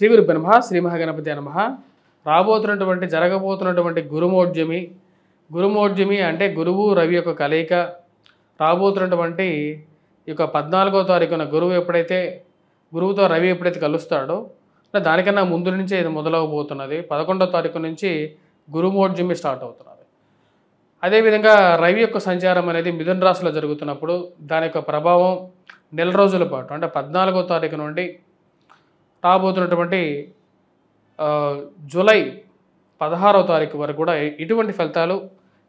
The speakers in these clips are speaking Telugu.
శ్రీ గురు బ్రహ్మ శ్రీ మహాగణపతి నమః. జరగబోతున్నటువంటి గురుమోర్జమి అంటే గురువు రవి యొక్క కలయిక. రాబోతున్నటువంటి ఈ యొక్క 14వ తారీఖున గురువుతో రవి ఎప్పుడైతే కలుస్తాడో దానికన్నా ముందు నుంచే ఇది మొదలవబోతున్నది. 11వ తారీఖు నుంచి గురుమోర్జమి స్టార్ట్ అవుతున్నది. అదేవిధంగా రవి యొక్క సంచారం అనేది మిథున రాశిలో జరుగుతున్నప్పుడు దాని యొక్క ప్రభావం నెల రోజుల పాటు అంటే 14వ తారీఖు నుండి రాబోతున్నటువంటి జూలై 16వ తారీఖు వరకు కూడా ఇటువంటి ఫలితాలు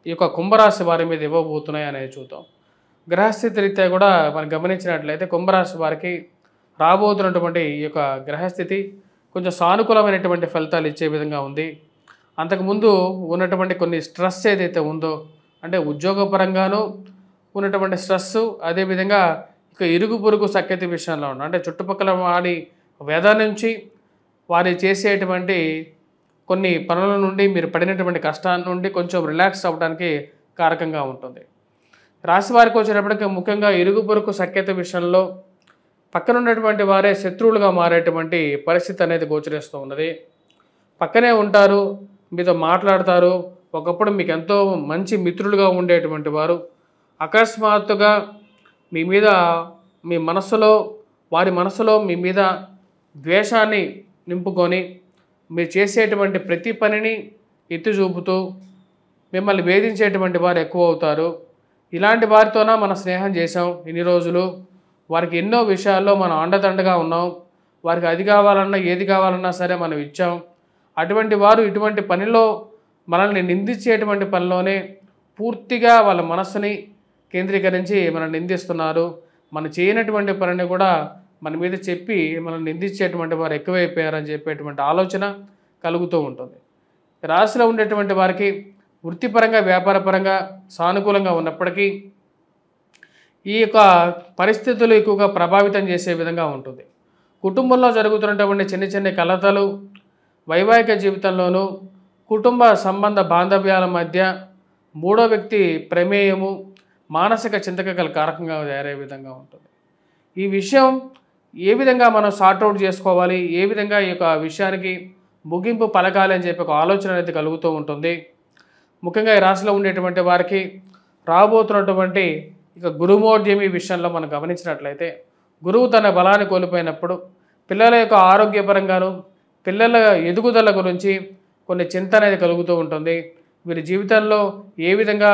ఈ యొక్క కుంభరాశి వారి మీద ఇవ్వబోతున్నాయి అనేది చూద్దాం. గ్రహస్థితి రీత్యా కూడా మనం గమనించినట్లయితే కుంభరాశి వారికి రాబోతున్నటువంటి ఈ యొక్క గ్రహస్థితి కొంచెం సానుకూలమైనటువంటి ఫలితాలు ఇచ్చే విధంగా ఉంది. అంతకుముందు ఉన్నటువంటి కొన్ని స్ట్రెస్ ఏదైతే ఉందో అంటే ఉద్యోగపరంగానూ ఉన్నటువంటి స్ట్రెస్, అదేవిధంగా ఇక ఇరుగు పొరుగు సఖ్యత విషయంలో ఉన్న అంటే చుట్టుపక్కల వారి వేద నుంచి వారి చేసేటువంటి కొన్ని పనుల నుండి మీరు పడినటువంటి కష్టాల నుండి కొంచెం రిలాక్స్ అవ్వడానికి కారకంగా ఉంటుంది. రాశి వారికి వచ్చేటప్పటికి ముఖ్యంగా ఇరుగు పొరుగు సఖ్యత విషయంలో పక్కన ఉన్నటువంటి వారే శత్రువులుగా మారేటువంటి పరిస్థితి అనేది గోచరిస్తూ ఉన్నది. పక్కనే ఉంటారు, మీతో మాట్లాడతారు, ఒకప్పుడు మీకు ఎంతో మంచి మిత్రులుగా ఉండేటువంటి వారు అకస్మాత్తుగా వారి మనసులో మీ మీద ద్వేషాన్ని నింపుకొని మీరు చేసేటువంటి ప్రతి పనిని ఎత్తి చూపుతూ మిమ్మల్ని వేధించేటువంటి వారు ఎక్కువ అవుతారు. ఇలాంటి వారితోనే మనం స్నేహం చేసాం ఇన్ని రోజులు, వారికి ఎన్నో విషయాల్లో మనం అండదండగా ఉన్నాం, వారికి అది కావాలన్నా ఏది కావాలన్నా సరే మనం ఇచ్చాం. అటువంటి వారు ఇటువంటి పనిలో మనల్ని నిందించేటువంటి పనిలోనే పూర్తిగా వాళ్ళ మనస్సుని కేంద్రీకరించి మనల్ని నిందిస్తున్నారు. మనం చేయనటువంటి పనిని కూడా మన మీద చెప్పి మనల్ని నిందించేటువంటి వారు ఎక్కువైపోయారని చెప్పేటువంటి ఆలోచన కలుగుతూ ఉంటుంది. రాశిలో ఉండేటువంటి వారికి వృత్తిపరంగా వ్యాపారపరంగా సానుకూలంగా ఉన్నప్పటికీ ఈ యొక్క పరిస్థితులు ఎక్కువగా ప్రభావితం చేసే విధంగా ఉంటుంది. కుటుంబంలో జరుగుతున్నటువంటి చిన్న చిన్న కలతలు, వైవాహిక జీవితంలోనూ కుటుంబ సంబంధ బాంధవ్యాల మధ్య మూడో వ్యక్తి ప్రమేయము మానసిక చింతకగల కారకంగా తయారయ్యే విధంగా ఉంటుంది. ఈ విషయం ఏ విధంగా మనం సార్ట్అవుట్ చేసుకోవాలి, ఏ విధంగా ఈ యొక్క విషయానికి ముగింపు పలకాలి అని చెప్పి ఒక ఆలోచన అనేది కలుగుతూ ఉంటుంది. ముఖ్యంగా ఈ రాశిలో ఉండేటువంటి వారికి రాబోతున్నటువంటి ఇక గురుమోర్జమి విషయంలో మనం గమనించినట్లయితే గురువు తన బలాన్ని కోల్పోయినప్పుడు పిల్లల యొక్క ఆరోగ్యపరంగాను పిల్లల ఎదుగుదల గురించి కొన్ని చింత అనేది కలుగుతూ ఉంటుంది. వీరి జీవితంలో ఏ విధంగా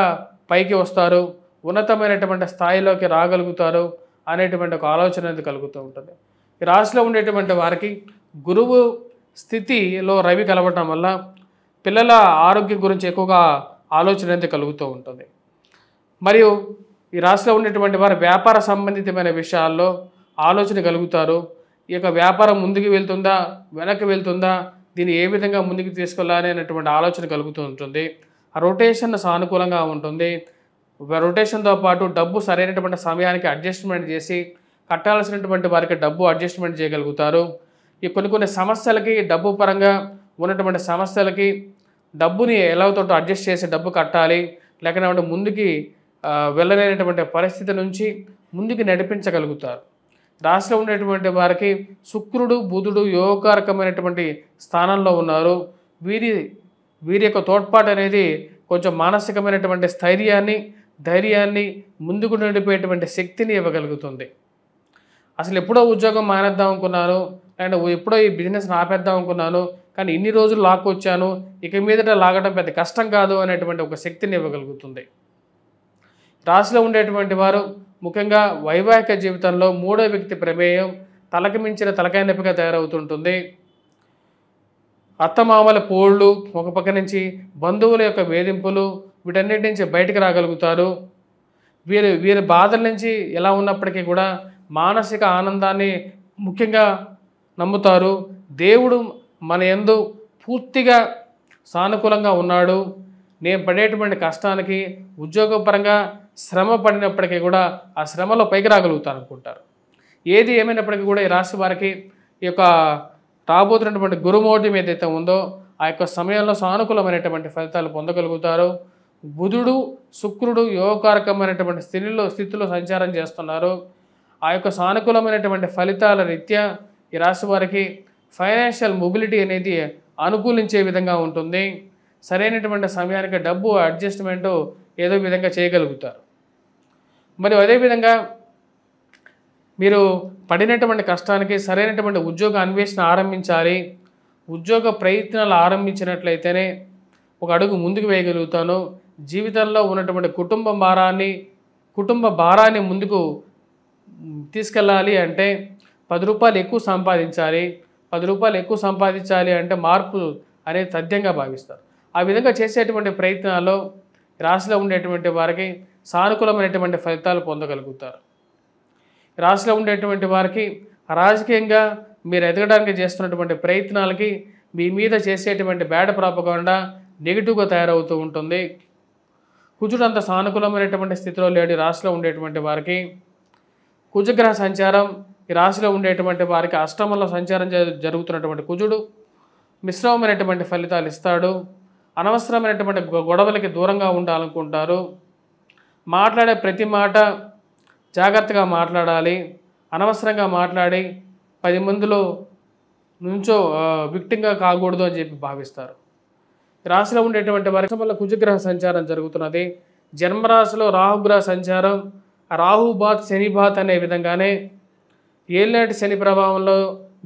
పైకి వస్తారు, ఉన్నతమైనటువంటి స్థాయిలోకి రాగలుగుతారు అనేటువంటి ఒక ఆలోచన అనేది కలుగుతూ ఉంటుంది. ఈ రాశిలో ఉండేటువంటి వారికి గురువు స్థితిలో రవి కలవటం వల్ల పిల్లల ఆరోగ్యం గురించి ఎక్కువగా ఆలోచన అనేది కలుగుతూ ఉంటుంది. మరియు ఈ రాశిలో ఉండేటువంటి వారు వ్యాపార సంబంధితమైన విషయాల్లో ఆలోచన కలుగుతారు. ఈ యొక్క వ్యాపారం ముందుకు వెళ్తుందా వెనక్కి వెళ్తుందా, దీన్ని ఏ విధంగా ముందుకు తీసుకెళ్ళాలి అనేటువంటి ఆలోచన కలుగుతూ ఉంటుంది. ఆ రొటేషన్ సానుకూలంగా ఉంటుంది. రొటేషన్తో పాటు డబ్బు సరైనటువంటి సమయానికి అడ్జస్ట్మెంట్ చేసి కట్టాల్సినటువంటి వారికి డబ్బు అడ్జస్ట్మెంట్ చేయగలుగుతారు. ఈ కొన్ని సమస్యలకి డబ్బు పరంగా ఉన్నటువంటి సమస్యలకి డబ్బుని ఎలాగో అడ్జస్ట్ చేసి డబ్బు కట్టాలి, లేకపోతే ముందుకి వెళ్ళలేనటువంటి పరిస్థితి నుంచి ముందుకు నడిపించగలుగుతారు. రాశిలో ఉండేటువంటి వారికి శుక్రుడు బుధుడు యోగకారకమైనటువంటి స్థానంలో ఉన్నారు. వీరి యొక్క తోడ్పాటు అనేది కొంచెం మానసికమైనటువంటి ధైర్యాన్ని ముందుకు నడిపేటువంటి శక్తిని ఇవ్వగలుగుతుంది. అసలు ఎప్పుడో ఉద్యోగం మానేద్దాం అనుకున్నాను, అండ్ ఎప్పుడో ఈ బిజినెస్ ఆపేద్దాం అనుకున్నాను, కానీ ఇన్ని రోజులు లాక్కొచ్చాను, ఇక మీదట లాగడం పెద్ద కష్టం కాదు అనేటువంటి ఒక శక్తిని ఇవ్వగలుగుతుంది. రాశిలో ఉండేటువంటి వారు ముఖ్యంగా వైవాహిక జీవితంలో మూడో వ్యక్తి ప్రమేయం తలకి మించిన తలకాయ నొప్పిగా తయారవుతుంటుంది. అత్తమామల పోళ్ళు, ఒక పక్క నుంచి బంధువుల యొక్క వేధింపులు, వీటన్నిటి నుంచి బయటకు రాగలుగుతారు. వీరి బాధల నుంచి ఎలా ఉన్నప్పటికీ కూడా మానసిక ఆనందాన్ని ముఖ్యంగా నమ్ముతారు. దేవుడు మన యందు పూర్తిగా సానుకూలంగా ఉన్నాడు. నేను పడేటువంటి కష్టానికి ఉద్యోగపరంగా శ్రమ పడినప్పటికీ కూడా ఆ శ్రమలో పైకి రాగలుగుతారు అనుకుంటారు. ఏది ఏమైనప్పటికీ కూడా ఈ రాశి వారికి ఈ యొక్క రాబోతున్నటువంటి గురుమోర్జం ఏదైతే ఉందో ఆ యొక్క సమయంలో సానుకూలమైనటువంటి ఫలితాలు పొందగలుగుతారు. బుధుడు శుక్రుడు యోగకారకమైనటువంటి స్థితిలో సంచారం చేస్తున్నారు. ఆ యొక్క సానుకూలమైనటువంటి ఫలితాల రీత్యా ఈ రాశి వారికి ఫైనాన్షియల్ మొబిలిటీ అనేది అనుకూలించే విధంగా ఉంటుంది. సరైనటువంటి సమయానికి డబ్బు అడ్జస్ట్మెంటు ఏదో విధంగా చేయగలుగుతారు. మరియు అదేవిధంగా మీరు పడినటువంటి కష్టానికి సరైనటువంటి ఉద్యోగ అన్వేషణ ఆరంభించాలి. ఉద్యోగ ప్రయత్నాలు ఆరంభించినట్లయితేనే ఒక అడుగు ముందుకు వేయగలుగుతాను. జీవితంలో ఉన్నటువంటి కుటుంబ భారాన్ని ముందుకు తీసుకెళ్ళాలి అంటే రూ. 10 ఎక్కువ సంపాదించాలి. రూ. 10 ఎక్కువ సంపాదించాలి అంటే మార్పు అనేది తథ్యంగా భావిస్తారు. ఆ విధంగా చేసేటువంటి ప్రయత్నాల్లో రాశిలో ఉండేటువంటి వారికి సానుకూలమైనటువంటి ఫలితాలు పొందగలుగుతారు. రాశిలో ఉండేటువంటి వారికి రాజకీయంగా మీరు ఎదగడానికి చేస్తున్నటువంటి ప్రయత్నాలకి మీ మీద చేసేటువంటి బ్యాడ్ ప్రాపగాండా నెగిటివ్గా తయారవుతూ ఉంటుంది. కుజుడు అంత సానుకూలమైనటువంటి స్థితిలో లేడు. రాశిలో ఉండేటువంటి వారికి కుజగ్రహ సంచారం ఈ రాశిలో ఉండేటువంటి వారికి అష్టమంలో సంచారం జరుగుతున్నటువంటి కుజుడు మిశ్రమమైనటువంటి ఫలితాలు ఇస్తాడు. అనవసరమైనటువంటి గొడవలకి దూరంగా ఉండాలనుకుంటారు. మాట్లాడే ప్రతి మాట జాగ్రత్తగా మాట్లాడాలి. అనవసరంగా మాట్లాడి 10 మందిలో నుంచో విక్టింగా కాకూడదు అని చెప్పి భావిస్తారు. రాశిలో ఉండేటువంటి వారికి వల్ల కుజగ్రహ సంచారం జరుగుతున్నది. జన్మరాశిలో రాహుగ్రహ సంచారం రాహుబాత్ శనిబాత్ అనే విధంగానే ఏళ్ళనాటి శని ప్రభావంలో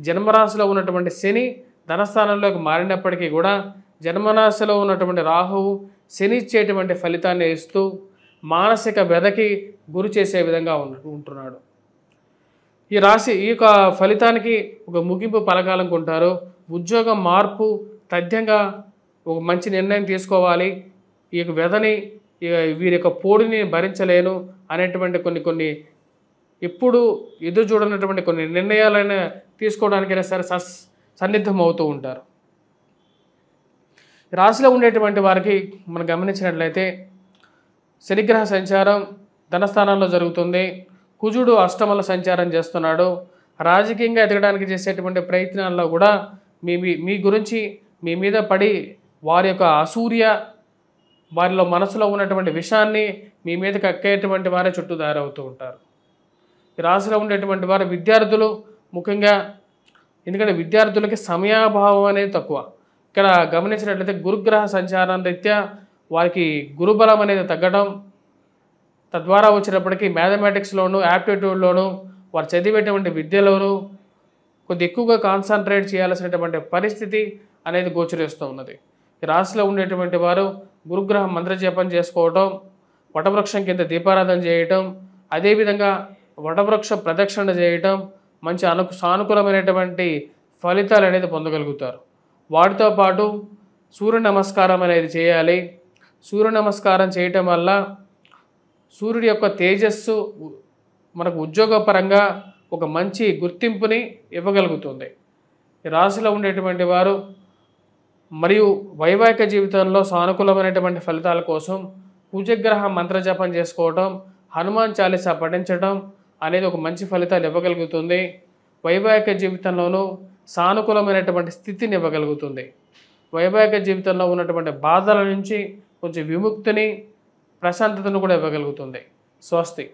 జన్మరాశిలో ఉన్నటువంటి శని ధనస్థానంలోకి మారినప్పటికీ కూడా జన్మరాశిలో ఉన్నటువంటి రాహువు శని ఇచ్చేటువంటి ఫలితాన్ని ఇస్తూ మానసిక వ్యధకి గురి చేసే విధంగా ఉంటున్నాడు. ఈ రాశి ఈ యొక్క ఫలితానికి ఒక ముగింపు పలకాలనుకుంటారు. ఉద్యోగం మార్పు తథ్యంగా ఒక మంచి నిర్ణయం తీసుకోవాలి. ఈ యొక్క వ్యధని వీరి యొక్క పోడిని భరించలేను అనేటువంటి కొన్ని ఎప్పుడు ఎదురు చూడనటువంటి కొన్ని నిర్ణయాలైనా తీసుకోవడానికైనా సరే సన్నిద్ధం అవుతూ ఉంటారు. రాశిలో ఉండేటువంటి వారికి మనం గమనించినట్లయితే శనిగ్రహ సంచారం ధనస్థానంలో జరుగుతుంది. కుజుడు అష్టమంలో సంచారం చేస్తున్నాడు. రాజకీయంగా ఎదగడానికి చేసేటువంటి ప్రయత్నాల్లో కూడా మీ గురించి మీ మీద పడి వారి యొక్క అసూర్య వారిలో మనసులో ఉన్నటువంటి విషయాన్ని మీ మీద కక్కేటువంటి వారే చుట్టూ తయారవుతూ ఉంటారు. ఈ రాశిలో ఉండేటువంటి వారు విద్యార్థులు ముఖ్యంగా, ఎందుకంటే విద్యార్థులకి సమయాభావం అనేది తక్కువ. ఇక్కడ గమనించినట్లయితే గురుగ్రహ సంచారం రీత్యా వారికి గురుబలం అనేది తగ్గడం, తద్వారా వచ్చినప్పటికీ మ్యాథమెటిక్స్లోను యాప్టిట్యూడ్లోను వారు చదివేటువంటి విద్యలోనూ కొద్ది ఎక్కువగా కాన్సన్ట్రేట్ చేయాల్సినటువంటి పరిస్థితి అనేది గోచరిస్తూ ఉన్నది. ఈ రాశిలో ఉండేటువంటి వారు గురుగ్రహం మంత్రజపం చేసుకోవటం, వటవృక్షం కింద దీపారాధన చేయటం, అదేవిధంగా వటవృక్ష ప్రదక్షిణ చేయటం మంచి సానుకూలమైనటువంటి ఫలితాలు అనేది పొందగలుగుతారు. వాటితో పాటు సూర్య నమస్కారం అనేది చేయాలి. సూర్య నమస్కారం చేయటం వల్ల సూర్యుడి యొక్క తేజస్సు మనకు ఉద్యోగపరంగా ఒక మంచి గుర్తింపుని ఇవ్వగలుగుతుంది. ఈ రాశిలో ఉండేటువంటి వారు మరియు వైవాహిక జీవితంలో సానుకూలమైనటువంటి ఫలితాల కోసం కుజగ్రహ మంత్రజపం చేసుకోవటం, హనుమాన్ చాలీసా పఠించడం అనేది ఒక మంచి ఫలితాలు ఇవ్వగలుగుతుంది. వైవాహిక జీవితంలోనూ సానుకూలమైనటువంటి స్థితిని ఇవ్వగలుగుతుంది. వైవాహిక జీవితంలో ఉన్నటువంటి బాధల నుంచి కొంచెం విముక్తిని, ప్రశాంతతను కూడా ఇవ్వగలుగుతుంది. స్వస్తి.